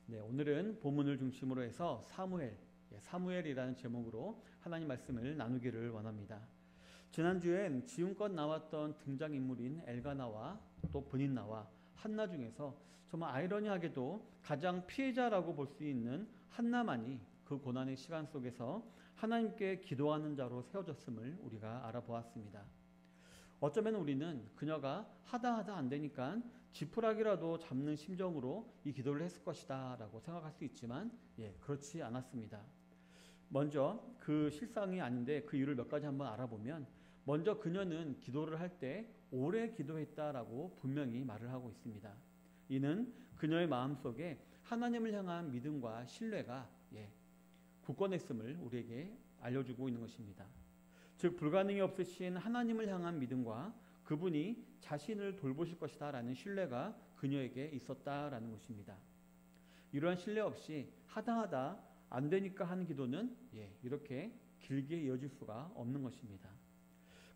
네, 오늘은 본문을 중심으로 해서 사무엘이라는 제목으로 하나님 말씀을 나누기를 원합니다. 지난주엔 지금껏 나왔던 등장인물인 엘가나와 또 브닌나와 한나 중에서 정말 아이러니하게도 가장 피해자라고 볼 수 있는 한나만이 그 고난의 시간 속에서 하나님께 기도하는 자로 세워졌음을 우리가 알아보았습니다. 어쩌면 우리는 그녀가 하다 안 되니까 지푸라기라도 잡는 심정으로 이 기도를 했을 것이다 라고 생각할 수 있지만 그렇지 않았습니다. 먼저 그 실상이 아닌데 그 이유를 몇 가지 한번 알아보면, 먼저 그녀는 기도를 할 때 오래 기도했다라고 분명히 말을 하고 있습니다. 이는 그녀의 마음속에 하나님을 향한 믿음과 신뢰가 굳건했음을 우리에게 알려주고 있는 것입니다. 즉 불가능이 없으신 하나님을 향한 믿음과 그분이 자신을 돌보실 것이다 라는 신뢰가 그녀에게 있었다라는 것입니다. 이러한 신뢰 없이 하다 안 되니까 하는 기도는 이렇게 길게 이어질 수가 없는 것입니다.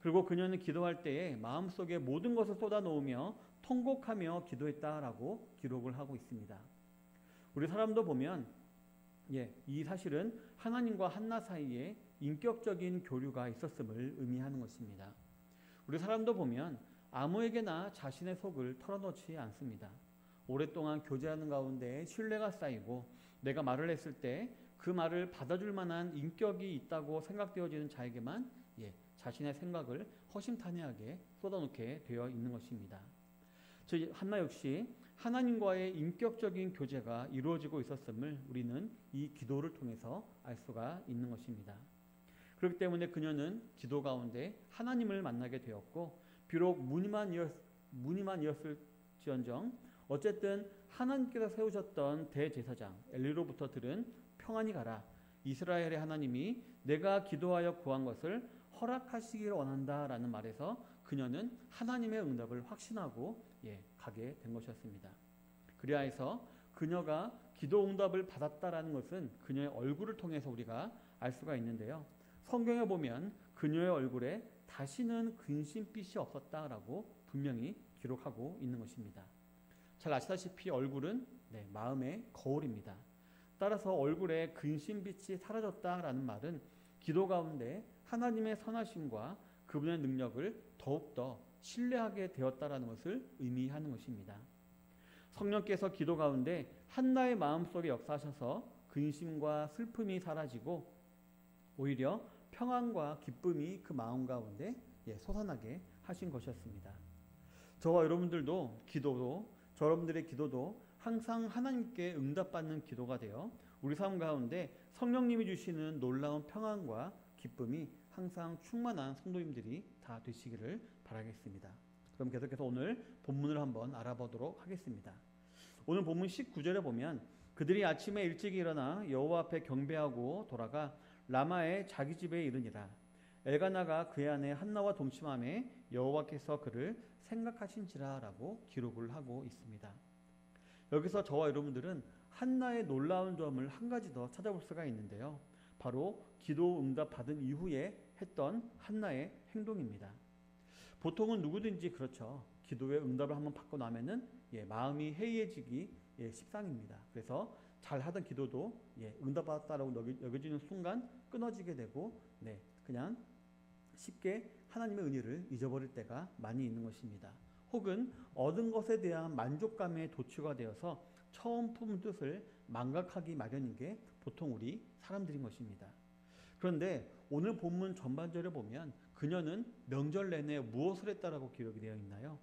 그리고 그녀는 기도할 때에 마음속에 모든 것을 쏟아놓으며 통곡하며 기도했다라고 기록을 하고 있습니다. 우리 사람도 보면 이 사실은 하나님과 한나 사이에 인격적인 교류가 있었음을 의미하는 것입니다. 우리 사람도 보면 아무에게나 자신의 속을 털어놓지 않습니다. 오랫동안 교제하는 가운데 신뢰가 쌓이고 내가 말을 했을 때 그 말을 받아줄 만한 인격이 있다고 생각되어지는 자에게만 자신의 생각을 허심탄회하게 쏟아놓게 되어 있는 것입니다. 즉 한나 역시 하나님과의 인격적인 교제가 이루어지고 있었음을 우리는 이 기도를 통해서 알 수가 있는 것입니다. 그렇기 때문에 그녀는 기도 가운데 하나님을 만나게 되었고, 비록 무늬만이었을지언정 어쨌든 하나님께서 세우셨던 대제사장 엘리로부터 들은 평안히 가라, 이스라엘의 하나님이 내가 기도하여 구한 것을 허락하시기를 원한다 라는 말에서 그녀는 하나님의 응답을 확신하고 가게 된 것이었습니다. 그리하여서 그녀가 기도 응답을 받았다라는 것은 그녀의 얼굴을 통해서 우리가 알 수가 있는데요, 성경에 보면 그녀의 얼굴에 다시는 근심빛이 없었다라고 분명히 기록하고 있는 것입니다. 잘 아시다시피 얼굴은 마음의 거울입니다. 따라서 얼굴에 근심빛이 사라졌다라는 말은 기도 가운데 하나님의 선하심과 그분의 능력을 더욱더 신뢰하게 되었다라는 것을 의미하는 것입니다. 성령께서 기도 가운데 한나의 마음속에 역사하셔서 근심과 슬픔이 사라지고 오히려 평안과 기쁨이 그 마음 가운데 솟아나게 하신 것이었습니다. 저와 여러분들의 기도도 항상 하나님께 응답받는 기도가 되어 우리 삶 가운데 성령님이 주시는 놀라운 평안과 기쁨이 항상 충만한 성도님들이 다 되시기를 바라겠습니다. 그럼 계속해서 오늘 본문을 한번 알아보도록 하겠습니다. 오늘 본문 19절에 보면, 그들이 아침에 일찍 일어나 여호와 앞에 경배하고 돌아가 라마의 자기 집에 이르니라. 엘가나가 그의 아내 한나와 동침하매 여호와께서 그를 생각하신지라 라고 기록을 하고 있습니다. 여기서 저와 여러분들은 한나의 놀라운 점을 한 가지 더 찾아볼 수가 있는데요, 바로 기도 응답 받은 이후에 했던 한나의 행동입니다. 보통은 누구든지 그렇죠. 기도의 응답을 한번 받고 나면은 마음이 해이해지기 십상입니다. 그래서 잘하던 기도도 응답받았다라고 여겨지는 순간 끊어지게 되고 그냥 쉽게 하나님의 은혜를 잊어버릴 때가 많이 있는 것입니다. 혹은 얻은 것에 대한 만족감에 도취가 되어서 처음 품은 뜻을 망각하기 마련인 게 보통 우리 사람들인 것입니다. 그런데 오늘 본문 전반절에 보면 그녀는 명절 내내 무엇을 했다라고 기록이 되어 있나요?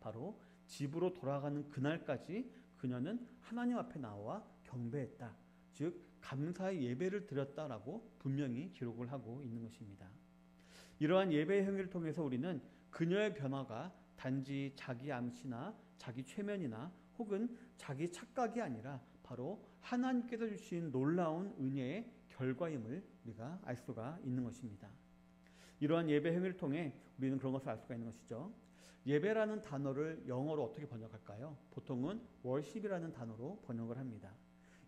바로 집으로 돌아가는 그날까지 그녀는 하나님 앞에 나와 경배했다, 즉 감사의 예배를 드렸다라고 분명히 기록을 하고 있는 것입니다. 이러한 예배의 행위를 통해서 우리는 그녀의 변화가 단지 자기 암시나 자기 최면이나 혹은 자기 착각이 아니라 바로 하나님께서 주신 놀라운 은혜의 결과임을 우리가 알 수가 있는 것입니다. 이러한 예배 행위를 통해 우리는 그런 것을 알 수가 있는 것이죠. 예배라는 단어를 영어로 어떻게 번역할까요? 보통은 worship이라는 단어로 번역을 합니다.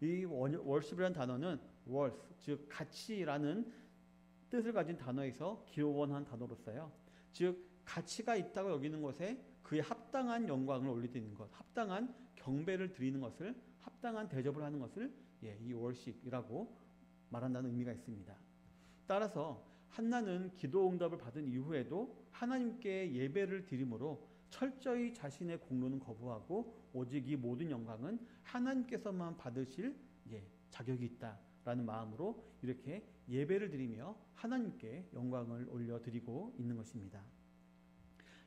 이 worship이라는 단어는 worth, 즉 가치라는 뜻을 가진 단어에서 기원한 단어로서요, 즉 가치가 있다고 여기는 것에 그에 합당한 영광을 올리는 것, 합당한 경배를 드리는 것을 합당한 대접을 하는 것을 이 월십이라고 말한다는 의미가 있습니다. 따라서 한나는 기도 응답을 받은 이후에도 하나님께 예배를 드림으로 철저히 자신의 공로는 거부하고 오직 이 모든 영광은 하나님께서만 받으실 자격이 있다라는 마음으로 이렇게 예배를 드리며 하나님께 영광을 올려드리고 있는 것입니다.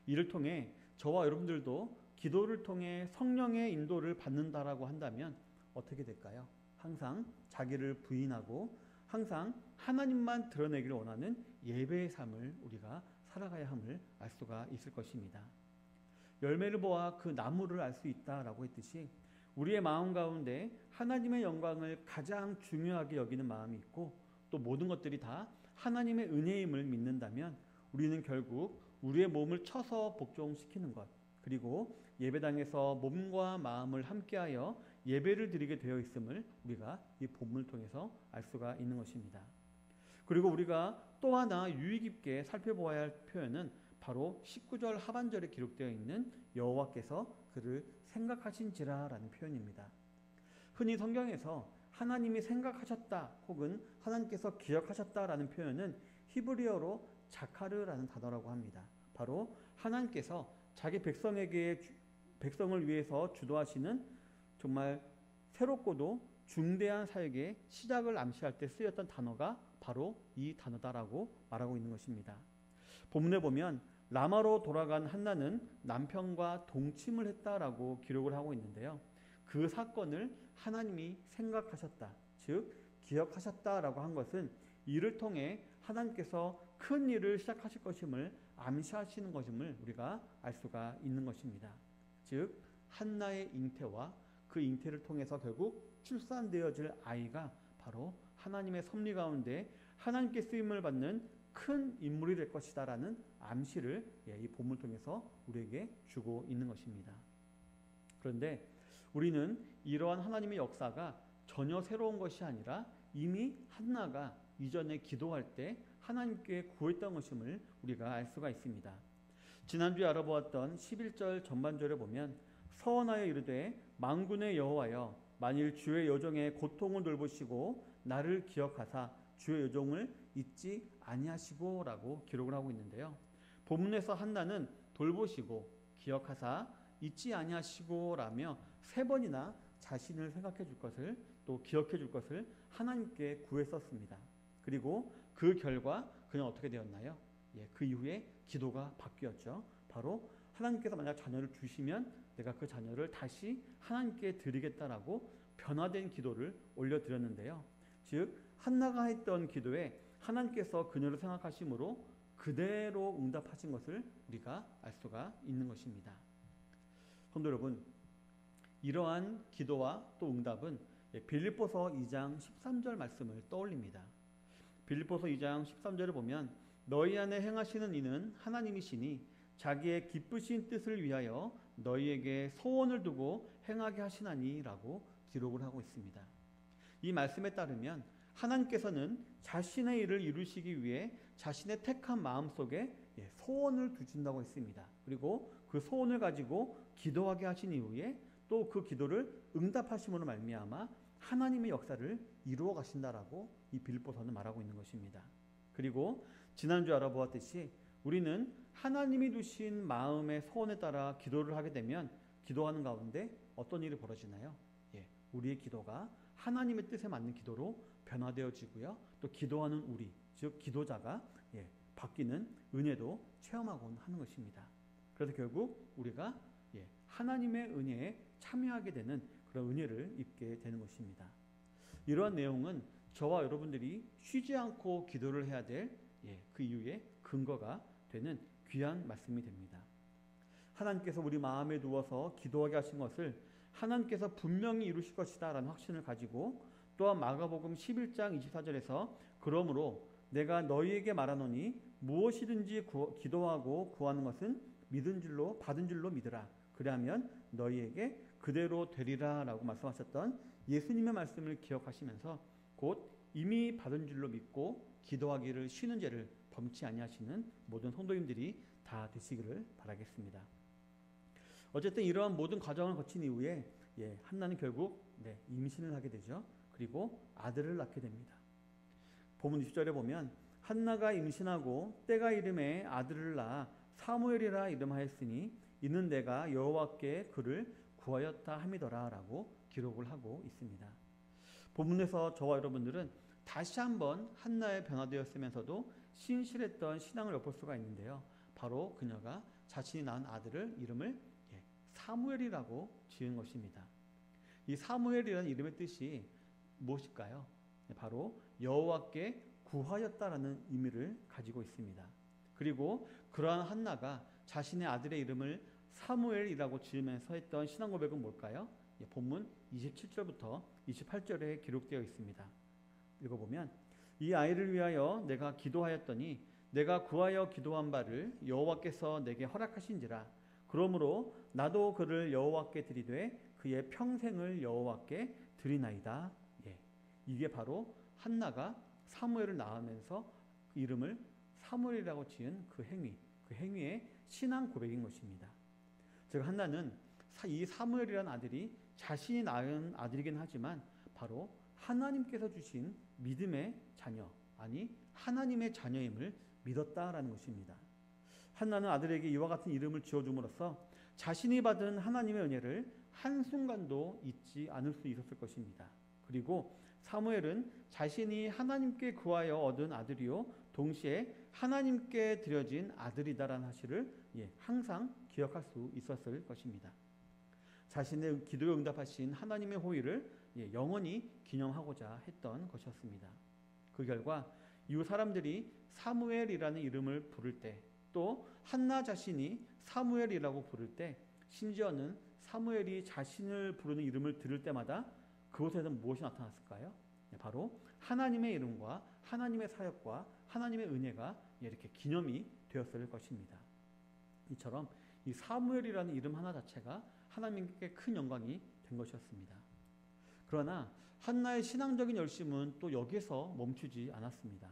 이를 통해 저와 여러분들도 기도를 통해 성령의 인도를 받는다라고 한다면 어떻게 될까요? 항상 자기를 부인하고 항상 하나님만 드러내기를 원하는 예배의 삶을 우리가 살아가야 함을 알 수가 있을 것입니다. 열매를 보아 그 나무를 알 수 있다라고 했듯이 우리의 마음 가운데 하나님의 영광을 가장 중요하게 여기는 마음이 있고 또 모든 것들이 다 하나님의 은혜임을 믿는다면 우리는 결국 우리의 몸을 쳐서 복종시키는 것, 그리고 예배당에서 몸과 마음을 함께하여 예배를 드리게 되어 있음을 우리가 이 본문을 통해서 알 수가 있는 것입니다. 그리고 우리가 또 하나 유의 깊게 살펴보아야 할 표현은 바로 19절 하반절에 기록되어 있는 여호와께서 그를 생각하신지라라는 표현입니다. 흔히 성경에서 하나님이 생각하셨다 혹은 하나님께서 기억하셨다라는 표현은 히브리어로 자카르라는 단어라고 합니다. 바로 하나님께서 자기 백성을 위해서 주도하시는 정말 새롭고도 중대한 사역의 시작을 암시할 때 쓰였던 단어가 바로 이 단어다라고 말하고 있는 것입니다. 본문에 보면 라마로 돌아간 한나는 남편과 동침을 했다라고 기록을 하고 있는데요. 그 사건을 하나님이 생각하셨다, 즉 기억하셨다라고 한 것은 이를 통해 하나님께서 큰 일을 시작하실 것임을 암시하시는 것임을 우리가 알 수가 있는 것입니다. 즉 한나의 잉태와 그 잉태를 통해서 결국 출산되어질 아이가 바로 하나님의 섭리 가운데 하나님께 쓰임을 받는 큰 인물이 될 것이다라는 암시를 이 본문을 통해서 우리에게 주고 있는 것입니다. 그런데 우리는 이러한 하나님의 역사가 전혀 새로운 것이 아니라 이미 한나가 이전에 기도할 때 하나님께 구했던 것임을 우리가 알 수가 있습니다. 지난주에 알아보았던 11절 전반절에 보면 서원하여 이르되 만군의 여호와여 만일 주의 여종의 고통을 돌보시고 나를 기억하사 주의 여종을 잊지 아니하시고 라고 기록을 하고 있는데요. 본문에서 한나는 돌보시고 기억하사 잊지 아니하시고 라며 3번이나 자신을 생각해 줄 것을 또 기억해 줄 것을 하나님께 구했었습니다. 그리고 그 결과 그는 어떻게 되었나요? 그 이후에 기도가 바뀌었죠. 바로 하나님께서 만약 자녀를 주시면 내가 그 자녀를 다시 하나님께 드리겠다라고 변화된 기도를 올려드렸는데요. 즉 한나가 했던 기도에 하나님께서 그녀를 생각하심으로 그대로 응답하신 것을 우리가 알 수가 있는 것입니다. 성도 여러분, 이러한 기도와 또 응답은 빌립보서 2장 13절 말씀을 떠올립니다. 빌립보서 2장 13절을 보면 너희 안에 행하시는 이는 하나님이시니 자기의 기쁘신 뜻을 위하여 너희에게 소원을 두고 행하게 하시나니 라고 기록을 하고 있습니다. 이 말씀에 따르면 하나님께서는 자신의 일을 이루시기 위해 자신의 택한 마음속에 소원을 두신다고 했습니다. 그리고 그 소원을 가지고 기도하게 하신 이후에 또 그 기도를 응답하심으로 말미암아 하나님의 역사를 이루어 가신다라고 이 빌립보서는 말하고 있는 것입니다. 그리고 지난주 알아보았듯이 우리는 하나님이 두신 마음의 소원에 따라 기도를 하게 되면 기도하는 가운데 어떤 일이 벌어지나요? 우리의 기도가 하나님의 뜻에 맞는 기도로 변화되어지고요. 또 기도하는 우리, 즉 기도자가 바뀌는 은혜도 체험하곤 하는 것입니다. 그래서 결국 우리가 하나님의 은혜에 참여하게 되는 그런 은혜를 입게 되는 것입니다. 이러한 내용은 저와 여러분들이 쉬지 않고 기도를 해야 될 그 이유의 근거가 되는 귀한 말씀이 됩니다. 하나님께서 우리 마음에 두어서 기도하게 하신 것을 하나님께서 분명히 이루실 것이다 라는 확신을 가지고 또한 마가복음 11장 24절에서 그러므로 내가 너희에게 말하노니 무엇이든지 기도하고 구하는 것은 믿은 줄로 받은 줄로 믿으라. 그리하면 너희에게 그대로 되리라 라고 말씀하셨던 예수님의 말씀을 기억하시면서 곧 이미 받은 줄로 믿고 기도하기를 쉬는 죄를 범치 아니하시는 모든 성도님들이 다 되시기를 바라겠습니다. 어쨌든 이러한 모든 과정을 거친 이후에 한나는 결국 임신을 하게 되죠. 그리고 아들을 낳게 됩니다. 본문 20절에 보면 한나가 임신하고 때가 이름에 아들을 낳아 사무엘이라 이름하였으니 이는 내가 여호와께 그를 구하였다 함이더라 라고 기록을 하고 있습니다. 본문에서 저와 여러분들은 다시 한번 한나의 변화되었으면서도 신실했던 신앙을 엿볼 수가 있는데요. 바로 그녀가 자신이 낳은 아들을 이름을 사무엘이라고 지은 것입니다. 이 사무엘이라는 이름의 뜻이 무엇일까요? 바로 여호와께 구하였다라는 의미를 가지고 있습니다. 그리고 그러한 한나가 자신의 아들의 이름을 사무엘이라고 지으면서 했던 신앙 고백은 뭘까요? 본문 27절부터 28절에 기록되어 있습니다. 읽어보면 이 아이를 위하여 내가 기도하였더니 내가 구하여 기도한 바를 여호와께서 내게 허락하신지라. 그러므로 나도 그를 여호와께 드리되 그의 평생을 여호와께 드리나이다. 이게 바로 한나가 사무엘을 낳으면서 그 이름을 사무엘이라고 지은 그 행위의 신앙 고백인 것입니다. 즉 한나는 이 사무엘이라는 아들이 자신이 낳은 아들이긴 하지만 바로 하나님께서 주신 믿음의 자녀, 아니 하나님의 자녀임을 믿었다라는 것입니다. 한나는 아들에게 이와 같은 이름을 지어줌으로써 자신이 받은 하나님의 은혜를 한순간도 잊지 않을 수 있었을 것입니다. 그리고 사무엘은 자신이 하나님께 구하여 얻은 아들이요 동시에 하나님께 드려진 아들이다라는 사실을 항상 기억할 수 있었을 것입니다. 자신의 기도에 응답하신 하나님의 호의를 영원히 기념하고자 했던 것이었습니다. 그 결과 이후 사람들이 사무엘이라는 이름을 부를 때, 또 한나 자신이 사무엘이라고 부를 때, 심지어는 사무엘이 자신을 부르는 이름을 들을 때마다 그곳에는 무엇이 나타났을까요? 바로 하나님의 이름과 하나님의 사역과 하나님의 은혜가 이렇게 기념이 되었을 것입니다. 이처럼 이 사무엘이라는 이름 하나 자체가 하나님께 큰 영광이 된 것이었습니다. 그러나 한나의 신앙적인 열심은 또 여기서 멈추지 않았습니다.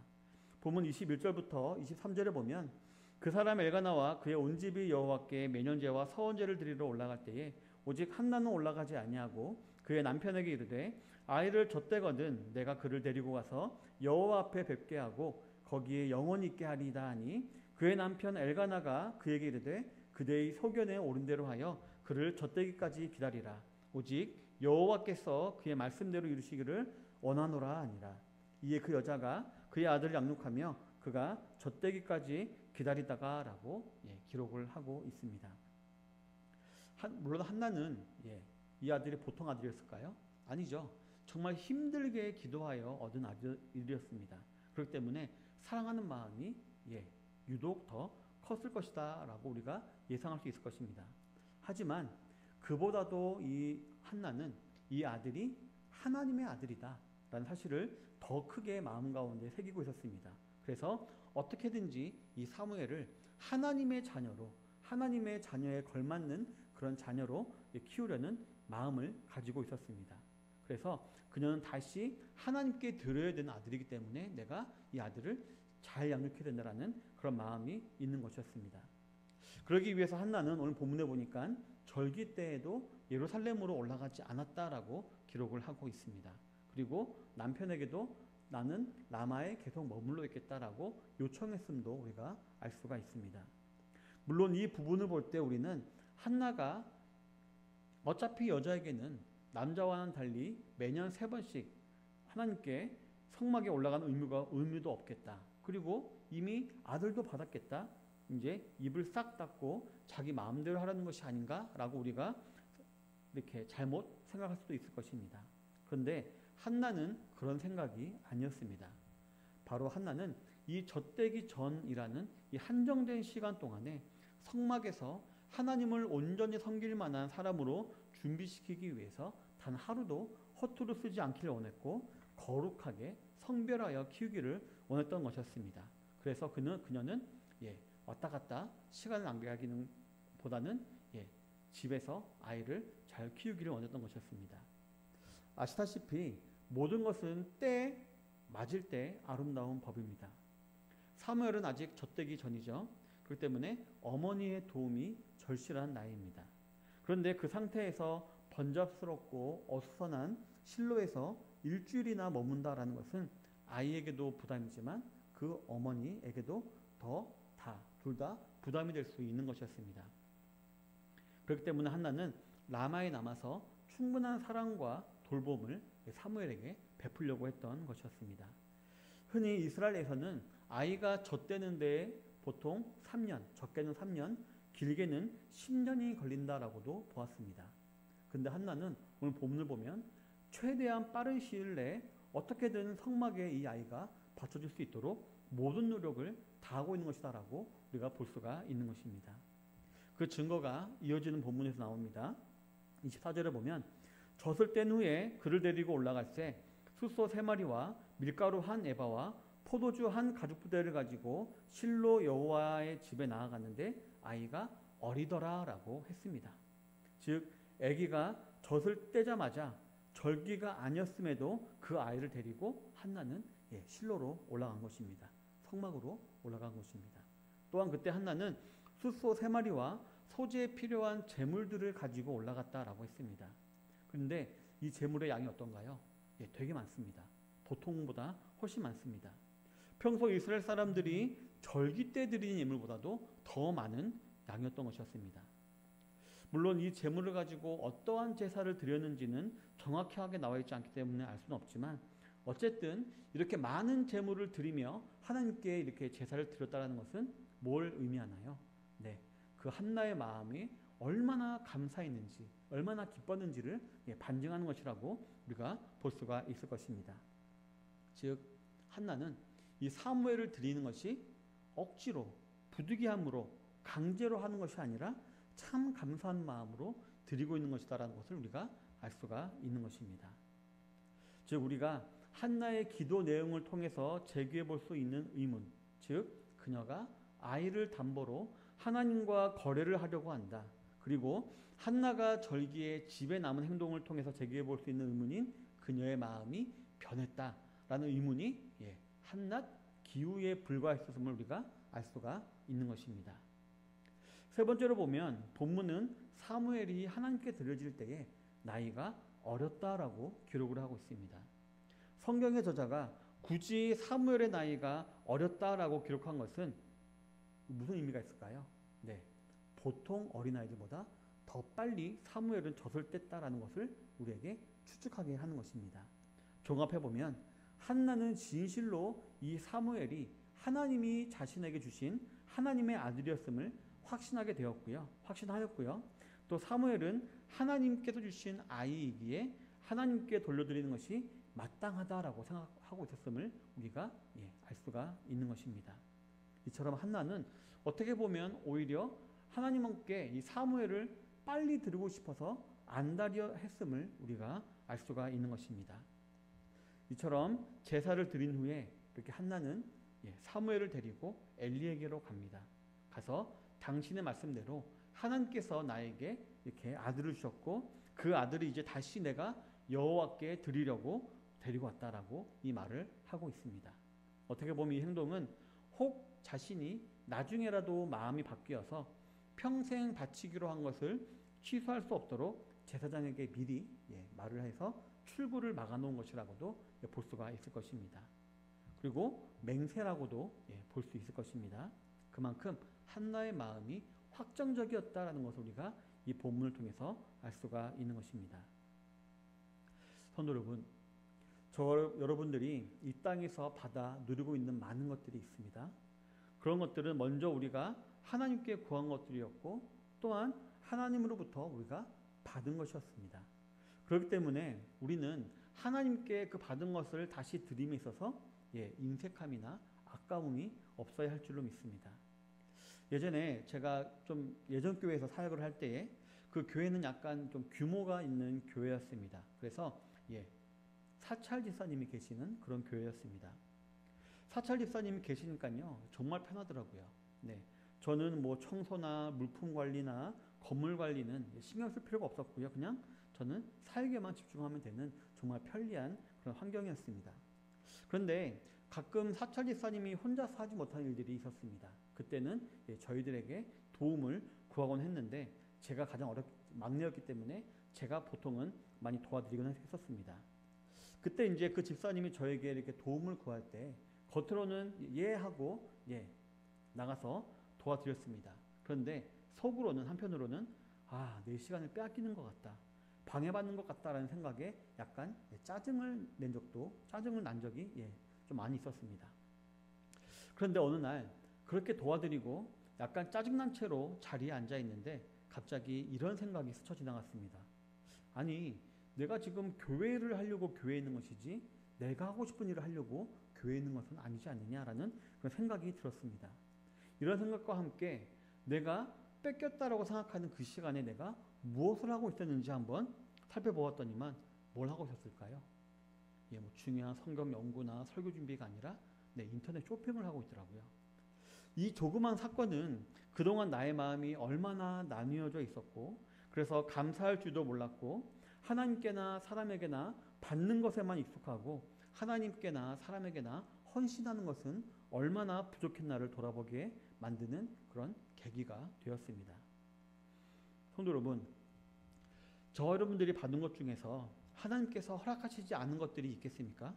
본문 21절부터 23절에 보면 그 사람 엘가나와 그의 온 집이 여호와께 매년제와 서원제를 드리러 올라갈 때에 오직 한나는 올라가지 아니하고 그의 남편에게 이르되 아이를 젖대거든 내가 그를 데리고 가서 여호와 앞에 뵙게 하고 거기에 영원히 있게 하리이다 하니 그의 남편 엘가나가 그에게 이르되 그대의 소견에 옳은 대로 하여 그를 젖대기까지 기다리라. 오직 여호와께서 그의 말씀대로 이루시기를 원하노라 하니라. 이에 그 여자가 그의 아들을 양육하며 그가 젖대기까지 기다리다가 라고 기록을 하고 있습니다. 물론 한나는 이 아들이 보통 아들이었을까요? 아니죠. 정말 힘들게 기도하여 얻은 아들이었습니다. 그렇기 때문에 사랑하는 마음이 유독 더 컸을 것이다 라고 우리가 예상할 수 있을 것입니다. 하지만 그보다도 이 한나는 이 아들이 하나님의 아들이다 라는 사실을 더 크게 마음 가운데 새기고 있었습니다. 그래서 어떻게든지 이 사무엘을 하나님의 자녀로, 하나님의 자녀에 걸맞는 그런 자녀로 키우려는 마음을 가지고 있었습니다. 그래서 그녀는 다시 하나님께 드려야 되는 아들이기 때문에 내가 이 아들을 잘 양육해야 된다는 그런 마음이 있는 것이었습니다. 그러기 위해서 한나는 오늘 본문에 보니까 절기 때에도 예루살렘으로 올라가지 않았다라고 기록을 하고 있습니다. 그리고 남편에게도 나는 라마에 계속 머물러 있겠다라고 요청했음도 우리가 알 수가 있습니다. 물론 이 부분을 볼 때 우리는 한나가 어차피 여자에게는 남자와는 달리 매년 3번씩 하나님께 성막에 올라가는 의무도 없겠다. 그리고 이미 아들도 받았겠다. 이제 입을 싹 닫고 자기 마음대로 하라는 것이 아닌가라고 우리가 이렇게 잘못 생각할 수도 있을 것입니다. 그런데 한나는 그런 생각이 아니었습니다. 바로 한나는 이 젖되기 전이라는 이 한정된 시간 동안에 성막에서 하나님을 온전히 섬길 만한 사람으로 준비시키기 위해서 단 하루도 허투루 쓰지 않기를 원했고 거룩하게 성별하여 키우기를 원했던 것이었습니다. 그래서 그녀는 왔다 갔다 시간을 낭비하기는 보다는 집에서 아이를 잘 키우기를 원했던 것이었습니다. 아시다시피 모든 것은 때에 맞을 때 아름다운 법입니다. 사무엘은 아직 젖되기 전이죠. 그렇기 때문에 어머니의 도움이 절실한 나이입니다. 그런데 그 상태에서 번잡스럽고 어수선한 실로에서 일주일이나 머문다라는 것은 아이에게도 부담이지만 그 어머니에게도 둘 다 부담이 될 수 있는 것이었습니다. 그렇기 때문에 한나는 라마에 남아서 충분한 사랑과 돌봄을 사무엘에게 베풀려고 했던 것이었습니다. 흔히 이스라엘에서는 아이가 젖대는 데에 보통 3년, 적게는 3년, 길게는 10년이 걸린다라고도 보았습니다. 근데 한나는 오늘 본문을 보면 최대한 빠른 시일 내에 어떻게든 성막에 이 아이가 받쳐줄 수 있도록 모든 노력을 다하고 있는 것이다라고 우리가 볼 수가 있는 것입니다. 그 증거가 이어지는 본문에서 나옵니다. 24절에 보면 젖을 뗀 후에 그를 데리고 올라갈 때 숫소 3마리와 밀가루 1에바와 포도주 1가죽부대를 가지고 실로 여호와의 집에 나아갔는데 아이가 어리더라 라고 했습니다. 즉 아기가 젖을 떼자마자 절기가 아니었음에도 그 아이를 데리고 한나는 실로로 올라간 것입니다. 성막으로 올라간 것입니다. 또한 그때 한나는 숫소 3마리와 소재에 필요한 재물들을 가지고 올라갔다라고 했습니다. 그런데 이 재물의 양이 어떤가요? 되게 많습니다. 보통보다 훨씬 많습니다. 평소 이스라엘 사람들이 절기 때 드리는 예물보다도 더 많은 양이었던 것이었습니다. 물론 이 재물을 가지고 어떠한 제사를 드렸는지는 정확하게 나와 있지 않기 때문에 알 수는 없지만 어쨌든 이렇게 많은 재물을 드리며 하나님께 이렇게 제사를 드렸다는 것은 뭘 의미하나요? 네, 그 한나의 마음이 얼마나 감사했는지, 얼마나 기뻤는지를 반증하는 것이라고 우리가 볼 수가 있을 것입니다. 즉 한나는 이 사무엘을 드리는 것이 억지로, 부득이함으로, 강제로 하는 것이 아니라 참 감사한 마음으로 드리고 있는 것이다라는 것을 우리가 알 수가 있는 것입니다. 즉 우리가 한나의 기도 내용을 통해서 제기해 볼 수 있는 의문, 즉 그녀가 아이를 담보로 하나님과 거래를 하려고 한다. 그리고 한나가 절기에 집에 남은 행동을 통해서 제기해 볼 수 있는 의문인 그녀의 마음이 변했다라는 의문이 한낱 기우에 불과했음을 우리가 알 수가 있는 것입니다. 세 번째로 보면 본문은 사무엘이 하나님께 드려질 때에 나이가 어렸다라고 기록을 하고 있습니다. 성경의 저자가 굳이 사무엘의 나이가 어렸다라고 기록한 것은 무슨 의미가 있을까요? 네, 보통 어린아이들보다 더 빨리 사무엘은 젖을 뗐다라는 것을 우리에게 추측하게 하는 것입니다. 종합해보면 한나는 진실로 이 사무엘이 하나님이 자신에게 주신 하나님의 아들이었음을 확신하였고요. 또 사무엘은 하나님께서 주신 아이이기에 하나님께 돌려드리는 것이 마땅하다라고 생각하고 있었음을 우리가 알 수가 있는 것입니다. 이처럼 한나는 어떻게 보면 오히려 하나님께 이 사무엘을 빨리 드리고 싶어서 안달이어 했음을 우리가 알 수가 있는 것입니다. 이처럼 제사를 드린 후에 이렇게 한나는 사무엘을 데리고 엘리에게로 갑니다. 가서 당신의 말씀대로 하나님께서 나에게 이렇게 아들을 주셨고 그 아들이 이제 다시 내가 여호와께 드리려고 데리고 왔다라고 이 말을 하고 있습니다. 어떻게 보면 이 행동은 혹 자신이 나중에라도 마음이 바뀌어서 평생 바치기로 한 것을 취소할 수 없도록 제사장에게 미리 말을 해서 출구를 막아놓은 것이라고도 볼 수가 있을 것입니다. 그리고 맹세라고도 볼 수 있을 것입니다. 그만큼 한나의 마음이 확정적이었다라는 것을 우리가 이 본문을 통해서 알 수가 있는 것입니다. 성도 여러분, 여러분들이 이 땅에서 받아 누리고 있는 많은 것들이 있습니다. 그런 것들은 먼저 우리가 하나님께 구한 것들이었고 또한 하나님으로부터 우리가 받은 것이었습니다. 그렇기 때문에 우리는 하나님께 그 받은 것을 다시 드림에 있어서 인색함이나 아까움이 없어야 할 줄로 믿습니다. 예전에 제가 좀 예전 교회에서 사역을 할 때에 그 교회는 약간 좀 규모가 있는 교회였습니다. 그래서 사찰 집사님이 계시는 그런 교회였습니다. 사찰 집사님이 계시니까요 정말 편하더라고요. 저는 뭐 청소나 물품 관리나 건물 관리는 신경 쓸 필요가 없었고요. 그냥 저는 사역에만 집중하면 되는 정말 편리한 그런 환경이었습니다. 그런데 가끔 사찰 집사님이 혼자서 하지 못하는 일들이 있었습니다. 그때는 저희들에게 도움을 구하곤 했는데 제가 가장 막내였기 때문에 제가 보통은 많이 도와드리곤 했었습니다. 그때 이제 그 집사님이 저에게 이렇게 도움을 구할 때 겉으로는 예 하고 예 나가서 도와드렸습니다. 그런데 속으로는 한편으로는 내 시간을 빼앗기는 것 같다, 방해받는 것 같다라는 생각에 약간 짜증을 난 적이 좀 많이 있었습니다. 그런데 어느 날 그렇게 도와드리고 약간 짜증난 채로 자리에 앉아 있는데 갑자기 이런 생각이 스쳐 지나갔습니다. 아니, 내가 지금 교회를 하려고 교회에 있는 것이지 내가 하고 싶은 일을 하려고 교회에 있는 것은 아니지 않느냐라는 그런 생각이 들었습니다. 이런 생각과 함께 내가 뺏겼다라고 생각하는 그 시간에 내가 무엇을 하고 있었는지 한번 살펴보았더니만 뭘 하고 있었을까요? 뭐 중요한 성경 연구나 설교 준비가 아니라 인터넷 쇼핑을 하고 있더라고요. 이 조그만 사건은 그동안 나의 마음이 얼마나 나뉘어져 있었고, 그래서 감사할 줄도 몰랐고, 하나님께나 사람에게나 받는 것에만 익숙하고 하나님께나 사람에게나 헌신하는 것은 얼마나 부족했나를 돌아보게 만드는 그런 계기가 되었습니다. 성도 여러분, 저 여러분들이 받은 것 중에서 하나님께서 허락하시지 않은 것들이 있겠습니까?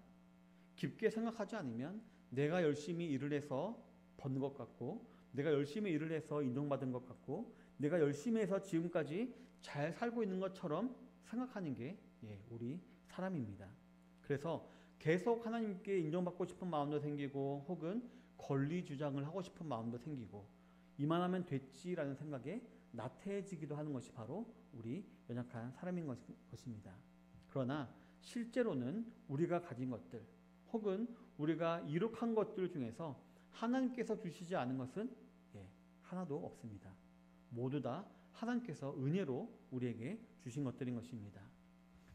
깊게 생각하지 않으면 내가 열심히 일을 해서 버는 것 같고, 내가 열심히 일을 해서 인정받은 것 같고, 내가 열심히 해서 지금까지 잘 살고 있는 것처럼 생각하는 게 우리 사람입니다. 그래서 계속 하나님께 인정받고 싶은 마음도 생기고, 혹은 권리 주장을 하고 싶은 마음도 생기고, 이만하면 됐지라는 생각에 나태해지기도 하는 것이 바로 우리 연약한 사람인 것입니다. 그러나 실제로는 우리가 가진 것들, 혹은 우리가 이룩한 것들 중에서 하나님께서 주시지 않은 것은 하나도 없습니다. 모두 다 하나님께서 은혜로 우리에게 주신 것들인 것입니다.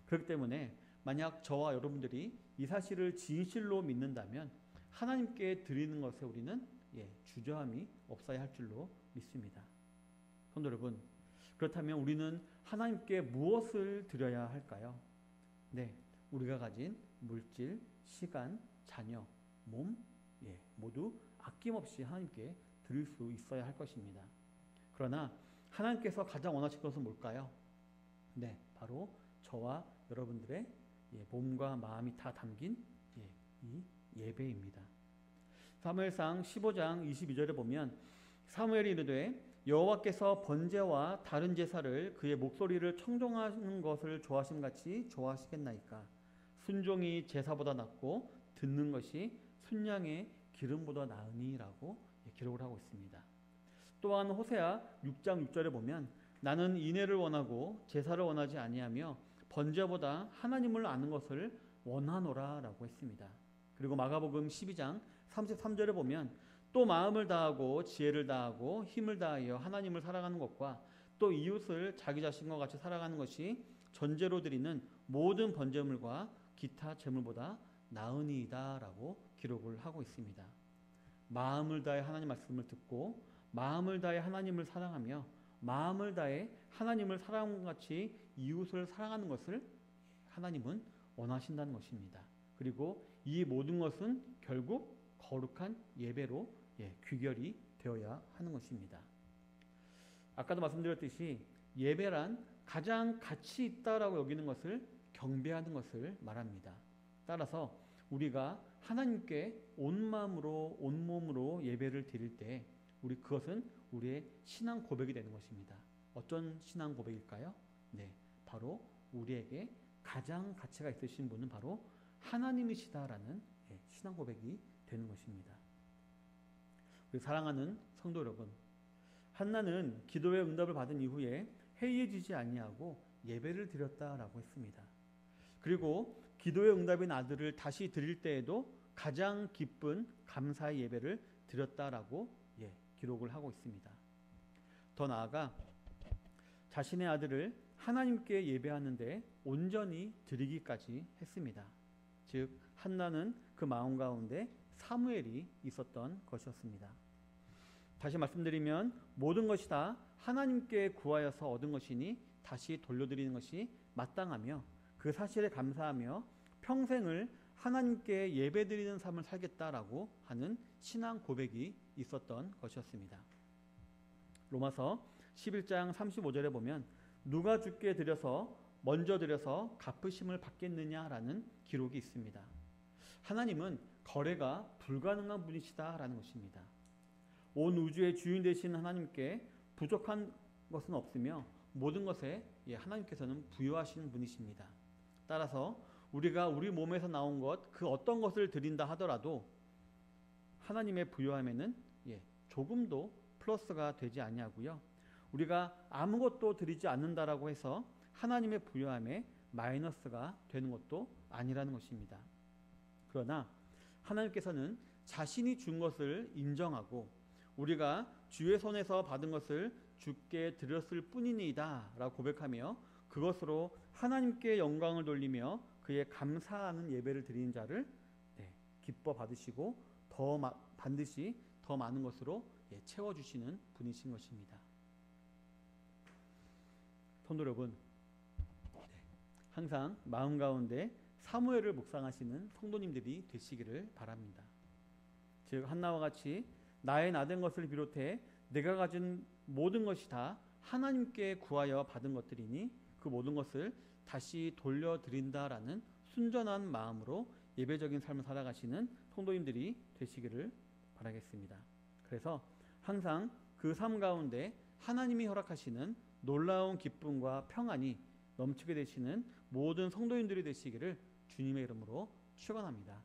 그렇기 때문에 만약 저와 여러분들이 이 사실을 진실로 믿는다면 하나님께 드리는 것에 우리는 주저함이 없어야 할 줄로 믿습니다. 성도 여러분, 그렇다면 우리는 하나님께 무엇을 드려야 할까요? 우리가 가진 물질, 시간, 자녀, 몸 모두 아낌없이 하나님께 드릴 수 있어야 할 것입니다. 그러나 하나님께서 가장 원하시는 것은 뭘까요? 바로 저와 여러분들의 몸과 마음이 다 담긴 이 예배입니다. 사무엘상 15장 22절에 보면 사무엘이 이르되 여호와께서 번제와 다른 제사를 그의 목소리를 청종하는 것을 좋아하심같이 좋아하시겠나이까? 순종이 제사보다 낫고 듣는 것이 순양의 기름보다 나으니라고 기록을 하고 있습니다. 또한 호세아 6장 6절에 보면 나는 인애를 원하고 제사를 원하지 아니하며 번제보다 하나님을 아는 것을 원하노라라고 했습니다. 그리고 마가복음 12장 33절에 보면 또 마음을 다하고 지혜를 다하고 힘을 다하여 하나님을 사랑하는 것과 또 이웃을 자기 자신과 같이 사랑하는 것이 전제로 드리는 모든 번제물과 기타 제물보다 나으니이다라고 기록을 하고 있습니다. 마음을 다해 하나님 말씀을 듣고 마음을 다해 하나님을 사랑하며 마음을 다해 하나님을 사랑함과 같이 이웃을 사랑하는 것을 하나님은 원하신다는 것입니다. 그리고 이 모든 것은 결국 거룩한 예배로 귀결이 되어야 하는 것입니다. 아까도 말씀드렸듯이 예배란 가장 가치 있다라고 여기는 것을 경배하는 것을 말합니다. 따라서 우리가 하나님께 온 마음으로 온 몸으로 예배를 드릴 때 그것은 우리의 신앙 고백이 되는 것입니다. 어떤 신앙 고백일까요? 바로 우리에게 가장 가치가 있으신 분은 바로 하나님이시다라는 신앙 고백이 되는 것입니다. 우리 사랑하는 성도 여러분, 한나는 기도의 응답을 받은 이후에 해이해지지 아니하고 예배를 드렸다라고 했습니다. 그리고 기도의 응답인 아들을 다시 드릴 때에도 가장 기쁜 감사의 예배를 드렸다라고 기록을 하고 있습니다. 더 나아가 자신의 아들을 하나님께 예배하는데 온전히 드리기까지 했습니다. 즉 한나는 그 마음 가운데 사무엘이 있었던 것이었습니다. 다시 말씀드리면 모든 것이 다 하나님께 구하여서 얻은 것이니 다시 돌려드리는 것이 마땅하며 그 사실에 감사하며 평생을 하나님께 예배드리는 삶을 살겠다라고 하는 신앙 고백이 있었던 것이었습니다. 로마서 11장 35절에 보면 누가 주께 드려서 먼저 드려서 갚으심을 받겠느냐라는 기록이 있습니다. 하나님은 거래가 불가능한 분이시다라는 것입니다. 온 우주의 주인 되신 하나님께 부족한 것은 없으며 모든 것에 하나님께서는 부여하시는 분이십니다. 따라서 우리가 우리 몸에서 나온 것, 그 어떤 것을 드린다 하더라도 하나님의 부여함에는 조금도 플러스가 되지 아니하고요. 우리가 아무것도 드리지 않는다라고 해서 하나님의 부여함에 마이너스가 되는 것도 아니라는 것입니다. 그러나 하나님께서는 자신이 준 것을 인정하고 우리가 주의 손에서 받은 것을 주께 드렸을 뿐이니이다 라고 고백하며 그것으로 하나님께 영광을 돌리며 그의 감사하는 예배를 드리는 자를 기뻐 받으시고 반드시 더 많은 것으로 채워주시는 분이신 것입니다. 성도 여러분, 항상 마음 가운데 사무엘을 묵상하시는 성도님들이 되시기를 바랍니다. 즉 한나와 같이 나의 나된 것을 비롯해 내가 가진 모든 것이 다 하나님께 구하여 받은 것들이니 그 모든 것을 다시 돌려드린다라는 순전한 마음으로 예배적인 삶을 살아가시는 성도님들이 되시기를 바라겠습니다. 그래서 항상 그 삶 가운데 하나님이 허락하시는 놀라운 기쁨과 평안이 넘치게 되시는 모든 성도님들이 되시기를 주님의 이름으로 축원합니다.